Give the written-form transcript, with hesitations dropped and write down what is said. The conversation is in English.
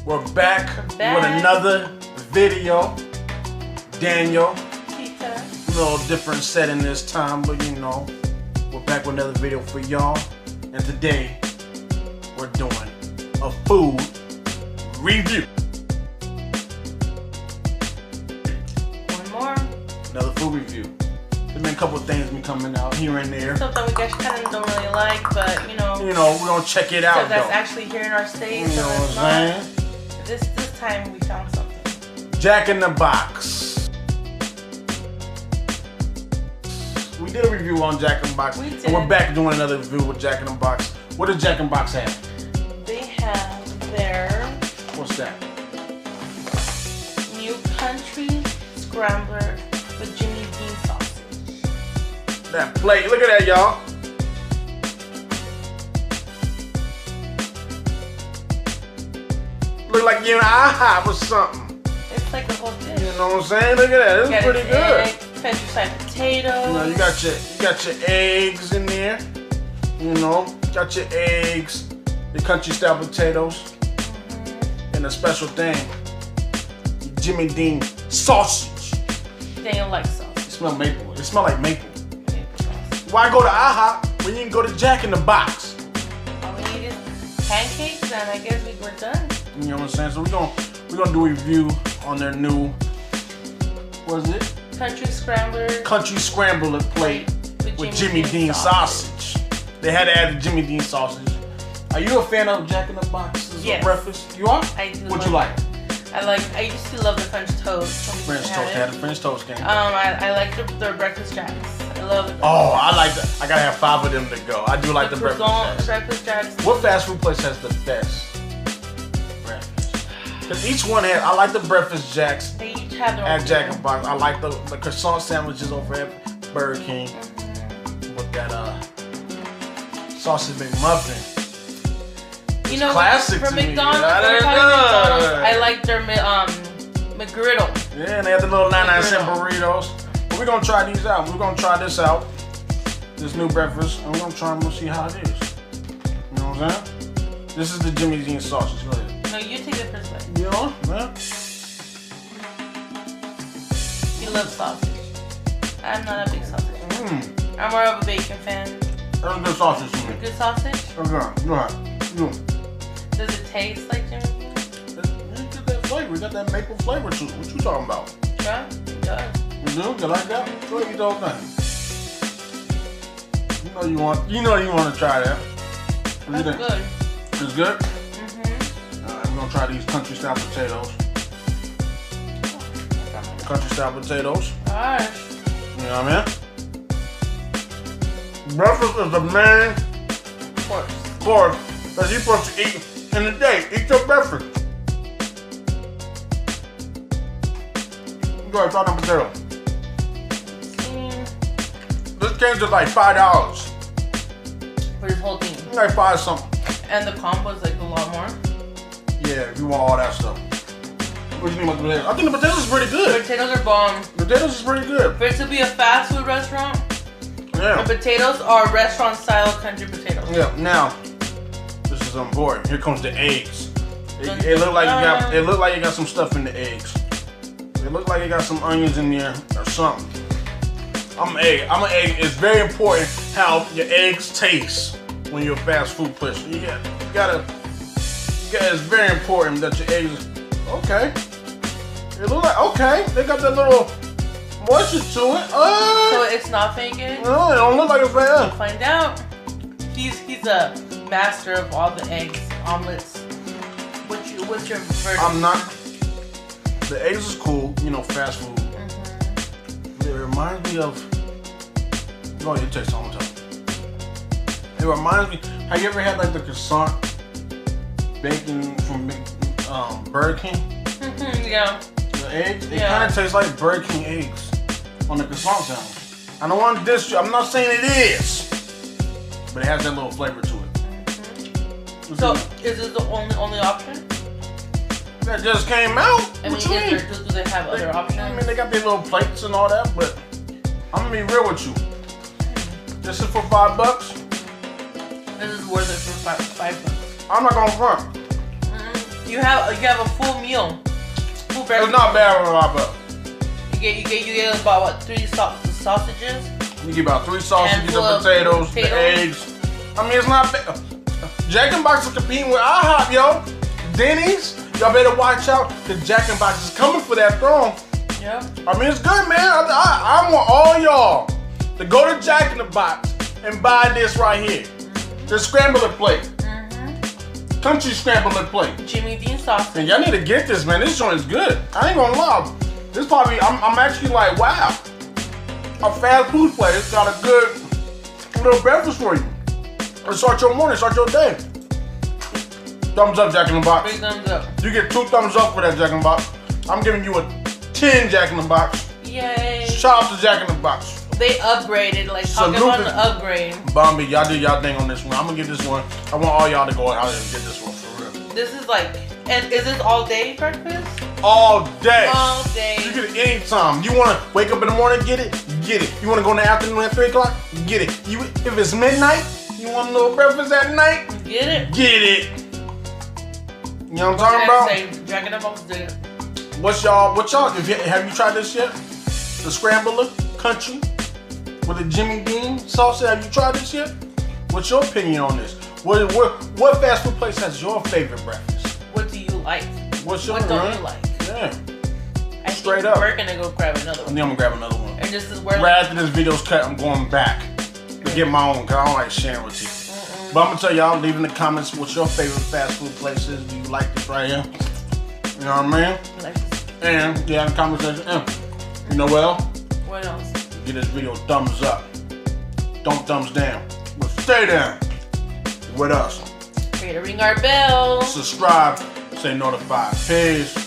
We're back with another video. DanYo&Tita. A little different setting this time, but you know, we're back with another video for y'all. And today, we're doing a food review. One more. Another food review. There's been a couple of things been coming out here and there. Something we guys kind of don't really like, but you know. We're gonna check it out. That's actually here in our state. You know what I'm saying? This time we found something. Jack in the Box. We did a review on Jack in the Box. We did. And we're back doing another review with Jack in the Box. What does Jack in the Box have? They have their... What's that? New Country Scrambler with Jimmy Dean sausage. That plate. Look at that, y'all. Look like you're in IHOP or something. It's like a whole dish. You know what I'm saying? Look at that. It's pretty good. Countryside potatoes. You know, you got your eggs in there. You know, got your eggs, the country style potatoes, and a special thing, Jimmy Dean sausage. Daniel likes sausage. It smells maple. It smells like maple. Maple sausage. Why go to IHOP when you can go to Jack in the Box? All we need is pancakes, and I guess we're done. You know what I'm saying? So we're gonna do a review on their new, what is it? Country Scrambler. Country Scrambler plate with Jimmy Dean sausage. They had to add the Jimmy Dean sausage. Are you a fan of Jack in the Box as a breakfast? You are? I do. What you like? I used to love the French toast. French toast. They had a French toast game. I like their breakfast jacks. I love it. Oh, I like that. I gotta have 5 of them to go. I do like the breakfast jacks. What fast food place has the best breakfast? Because each one has, I like the breakfast jacks. They each have their own at Jack in the Box. I like the croissant sandwiches over at Burger King. With that sausage McMuffin. You know, classic from to me. McDonald's, I like their McGriddle. Yeah, and they have the little 99-cent burritos. But we're gonna try these out. We're gonna try this out, this new breakfast, and we're gonna try and see how it is. You know what I'm saying? This is the Jimmy Dean sausage. Go ahead. No, you take the first bite. You know, man. You love sausage. I'm not a big sausage fan. I'm more of a bacon fan. That's a good sausage to me. Good sausage? Okay, go ahead. Does it taste like Jimmy Dean? You get that flavor. You got that maple flavor to it. What you talking about? Yeah, it does. You do? You like that? Go ahead, eat the whole thing. You know you want to try that. What That's good. It's good? Alright, we're gonna try these country style potatoes. Country style potatoes. Gosh. You know what I mean? Breakfast is the main course that you're supposed to eat in the day. Eat your breakfast. Go ahead, try the potato. This came to like $5 for this whole thing. Like 5 something. And the combo is like a lot more. Yeah, if you want all that stuff. What do you think about the potatoes? I think the potatoes is pretty good. The potatoes are bomb. The potatoes is pretty good. For it to be a fast food restaurant, yeah. The potatoes are restaurant style country potatoes. Yeah. Now, this is important. Here comes the eggs. It look like you got some stuff in the eggs. It look like you got some onions in there or something. I'm an egg. It's very important how your eggs taste when you're a fast food place. It's very important that your eggs. Okay. It look like They got that little moisture to it. So it's not bacon? No, it don't look like it's fake. We'll find out. He's a master of all the eggs, omelets. What's your verdict? I'm not. The eggs is cool, you know, fast food. It reminds me of. Oh, you taste on top. It reminds me. Have you ever had like the croissant bacon from Burger King? Yeah. The eggs. It kind of tastes like Burger King eggs on the croissant sandwich. I don't want to diss you. I'm not saying it is, but it has that little flavor to it. So is this the only option? That just came out. I mean, do they have other options? I mean, they got their little plates and all that, but I'm gonna be real with you. This is for $5. This is worth it for $5. I'm not gonna front. You have a full meal. Full breakfast. It's not bad, but you get about what, 3 sausages? you get about 3 sausages, the potatoes, the eggs. I mean, it's not bad. Jack in the Box is competing with IHOP, yo. Denny's, y'all better watch out, cause Jack in the Box is coming for that throne. Yeah. I mean, it's good, man. I want all y'all to go to Jack in the Box and buy this right here. The Scrambler plate. Country Scrambler plate. Jimmy Dean sausage. And y'all need to get this, man. This joint is good. I ain't gonna lie. This probably, I'm actually like, wow. A fast food place got a good little breakfast for you. And start your morning, start your day. Thumbs up, Jack in the Box. Big thumbs up. You get 2 thumbs up for that Jack in the Box. I'm giving you a 10 Jack in the Box. Yay. Shout out to Jack in the Box. They upgraded, like talking about the upgrade. Bombi, y'all did y'all thing on this one. I'm gonna get this one. I want all y'all to go out and get this one for real. This is like, and is this all day breakfast? All day. All day. You get it anytime. You wanna wake up in the morning, get it? Get it. You wanna go in the afternoon at 3 o'clock? Get it. If it's midnight, you want a little breakfast at night? Get it. Get it. You know what I'm talking about? Say, Jack in the Box did it. What y'all, have you tried this yet? The Scrambler Country with the Jimmy Dean sausage. Have you tried this yet? What's your opinion on this? What fast food place has your favorite breakfast? What do you like? What don't you like? Yeah. I Straight think up. We're gonna go grab another one. And then I'm gonna grab another one. And this is where right after this video's cut, I'm going back to get my own, cause I don't like sharing with you. But I'm gonna tell y'all, leave in the comments what your favorite fast food place is. Do you like this right here? You know what I mean? Like this. And yeah, in the comment section. You know what else? What else? Give this video a thumbs up. Don't thumbs down. But stay down. What else? Ready to ring our bell. Subscribe. Stay notified. Peace.